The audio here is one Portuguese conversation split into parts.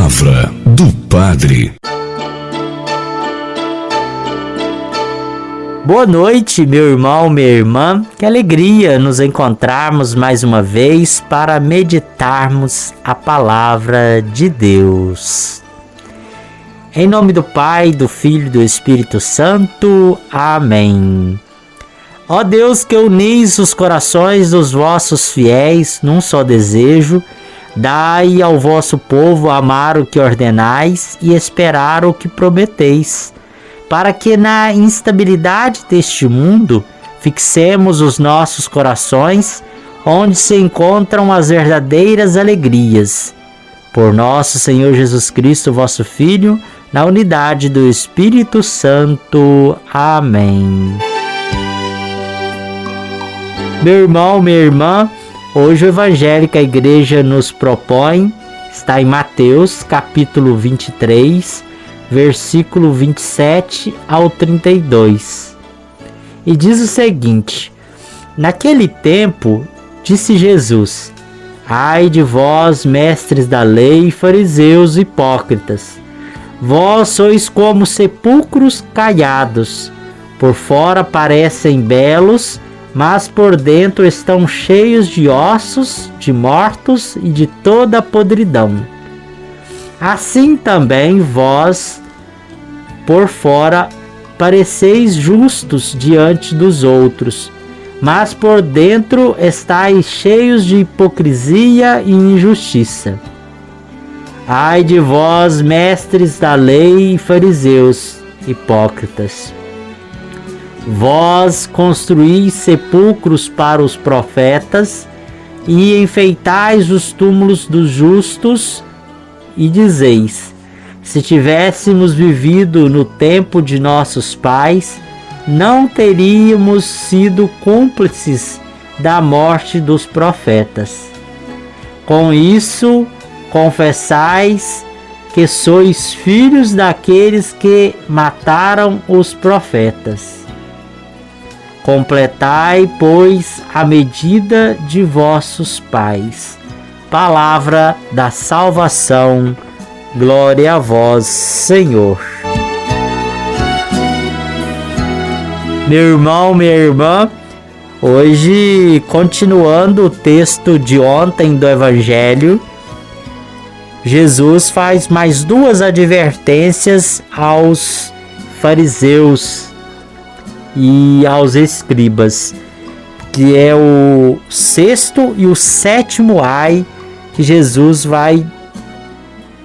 Palavra do Padre. Boa noite, meu irmão, minha irmã. Que alegria nos encontrarmos mais uma vez para meditarmos a Palavra de Deus. Em nome do Pai, do Filho e do Espírito Santo. Amém. Ó Deus, que unis os corações dos vossos fiéis num só desejo, dai ao vosso povo amar o que ordenais e esperar o que prometeis, para que na instabilidade deste mundo fixemos os nossos corações onde se encontram as verdadeiras alegrias. Por nosso Senhor Jesus Cristo, vosso Filho, na unidade do Espírito Santo. Amém. Meu irmão, minha irmã, hoje o evangelho que a igreja nos propõe está em Mateus, capítulo 23, versículo 27 ao 32. E diz o seguinte: naquele tempo, disse Jesus: ai de vós, mestres da lei, fariseus hipócritas! Vós sois como sepulcros caiados. Por fora parecem belos, mas por dentro estão cheios de ossos, de mortos e de toda a podridão. Assim também vós, por fora, pareceis justos diante dos outros, mas por dentro estáis cheios de hipocrisia e injustiça. Ai de vós, mestres da lei e fariseus hipócritas! Vós construís sepulcros para os profetas e enfeitais os túmulos dos justos, e dizeis: se tivéssemos vivido no tempo de nossos pais, não teríamos sido cúmplices da morte dos profetas. Com isso, confessais que sois filhos daqueles que mataram os profetas. Completai, pois, a medida de vossos pais. Palavra da salvação. Glória a vós, Senhor. Meu irmão, minha irmã, hoje, continuando o texto de ontem do Evangelho, Jesus faz mais duas advertências aos fariseus e aos escribas, que é o sexto e o sétimo ai que Jesus vai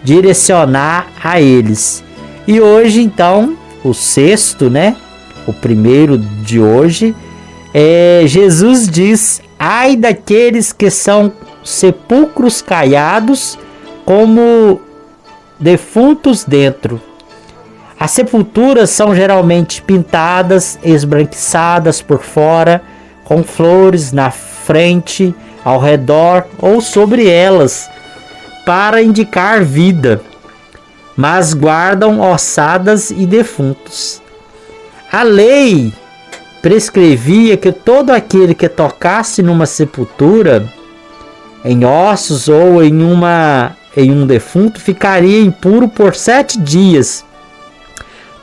direcionar a eles. E hoje, então, o sexto, o primeiro de hoje, Jesus diz: ai daqueles que são sepulcros caiados, como defuntos dentro. As sepulturas são geralmente pintadas, esbranquiçadas por fora, com flores na frente, ao redor ou sobre elas, para indicar vida, mas guardam ossadas e defuntos. A lei prescrevia que todo aquele que tocasse numa sepultura, em ossos ou em um defunto, ficaria impuro por 7 dias,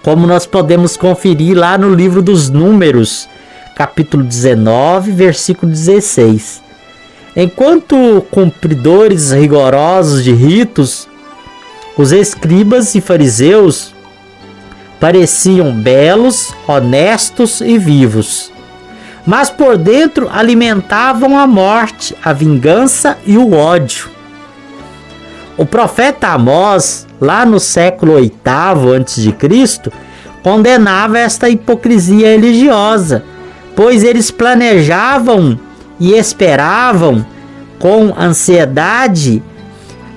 como nós podemos conferir lá no livro dos Números, capítulo 19, versículo 16. Enquanto cumpridores rigorosos de ritos, os escribas e fariseus pareciam belos, honestos e vivos, mas por dentro alimentavam a morte, a vingança e o ódio. O profeta Amós, lá no século VIII a.C., condenava esta hipocrisia religiosa, pois eles planejavam e esperavam com ansiedade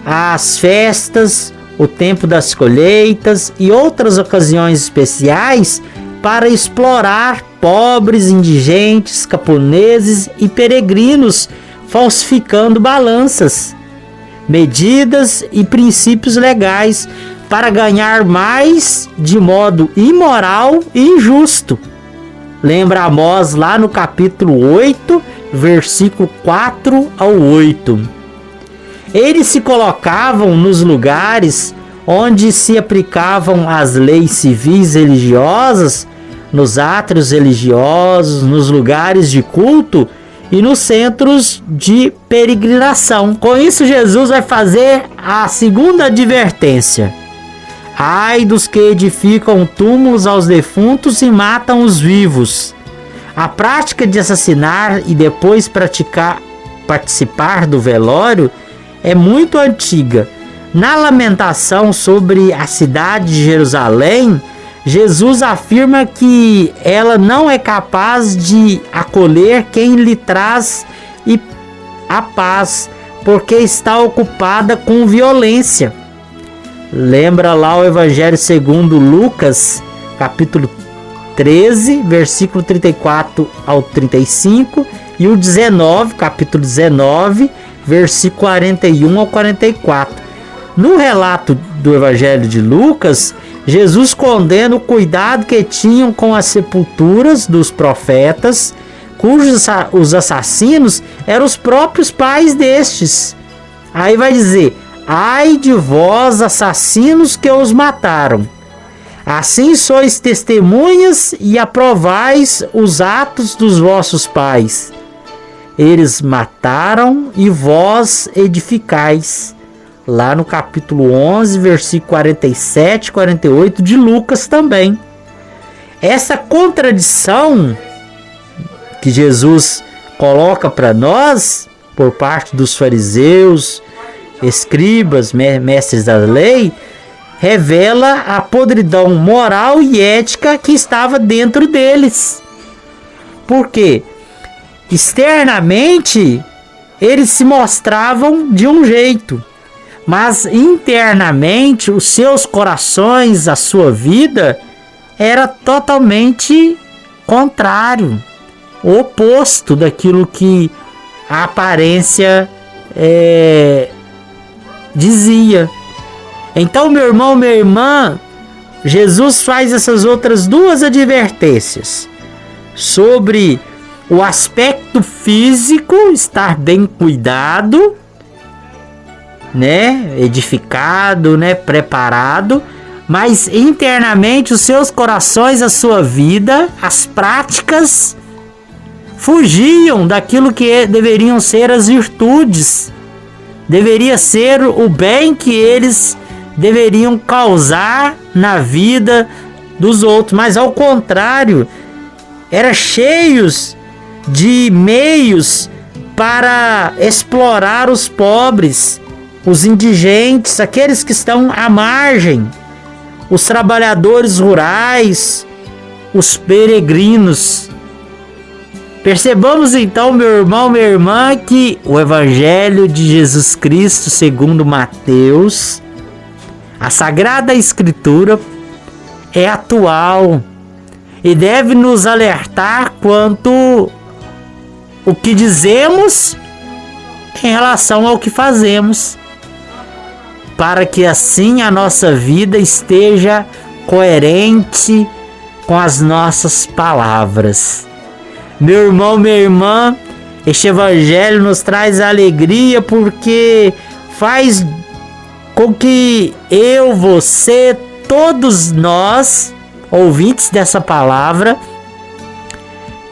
as festas, o tempo das colheitas e outras ocasiões especiais para explorar pobres, indigentes, camponeses e peregrinos, falsificando balanças, medidas e princípios legais para ganhar mais de modo imoral e injusto. Lembra Amós lá no capítulo 8, versículo 4 ao 8. Eles se colocavam nos lugares onde se aplicavam as leis civis religiosas, nos átrios religiosos, nos lugares de culto e nos centros de peregrinação. Com isso, Jesus vai fazer a segunda advertência. Ai dos que edificam túmulos aos defuntos e matam os vivos. A prática de assassinar e depois participar do velório é muito antiga. Na lamentação sobre a cidade de Jerusalém, Jesus afirma que ela não é capaz de acolher quem lhe traz a paz, porque está ocupada com violência. Lembra lá o Evangelho segundo Lucas, capítulo 13, versículo 34 ao 35, e o 19, capítulo 19, versículo 41 ao 44. No relato do Evangelho de Lucas, Jesus condena o cuidado que tinham com as sepulturas dos profetas, cujos os assassinos eram os próprios pais destes. Aí vai dizer: ai de vós, assassinos, que os mataram. Assim sois testemunhas e aprovais os atos dos vossos pais. Eles mataram e vós edificais. Lá no capítulo 11, versículo 47 e 48 de Lucas também. Essa contradição que Jesus coloca para nós, por parte dos fariseus, escribas, mestres da lei, revela a podridão moral e ética que estava dentro deles. Por quê? Externamente, eles se mostravam de um jeito, mas internamente os seus corações, a sua vida, era totalmente contrário, o oposto daquilo que a aparência dizia. Então, meu irmão, minha irmã, Jesus faz essas outras duas advertências sobre o aspecto físico, estar bem cuidado, né, edificado, né, preparado, mas internamente os seus corações, a sua vida, as práticas fugiam daquilo que deveriam ser as virtudes, deveria ser o bem que eles deveriam causar na vida dos outros, mas ao contrário, eram cheios de meios para explorar os pobres, os indigentes, aqueles que estão à margem, os trabalhadores rurais, os peregrinos. Percebamos então, meu irmão, minha irmã, que o Evangelho de Jesus Cristo segundo Mateus, a Sagrada Escritura, é atual e deve nos alertar quanto o que dizemos em relação ao que fazemos, para que assim a nossa vida esteja coerente com as nossas palavras. Meu irmão, minha irmã, este Evangelho nos traz alegria porque faz com que eu, você, todos nós, ouvintes dessa palavra,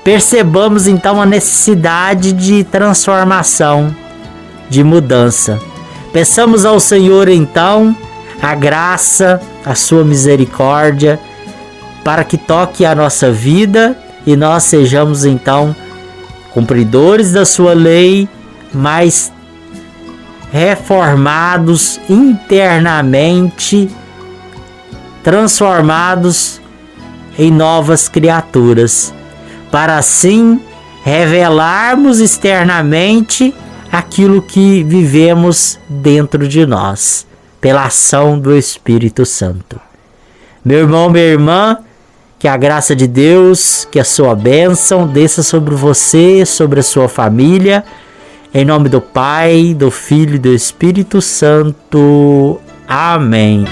percebamos então a necessidade de transformação, de mudança. Peçamos ao Senhor então a graça, a sua misericórdia, para que toque a nossa vida e nós sejamos então cumpridores da sua lei, mas reformados internamente, transformados em novas criaturas, para assim revelarmos externamente aquilo que vivemos dentro de nós, pela ação do Espírito Santo. Meu irmão, minha irmã, que a graça de Deus, que a sua bênção desça sobre você, sobre a sua família, em nome do Pai, do Filho e do Espírito Santo. Amém.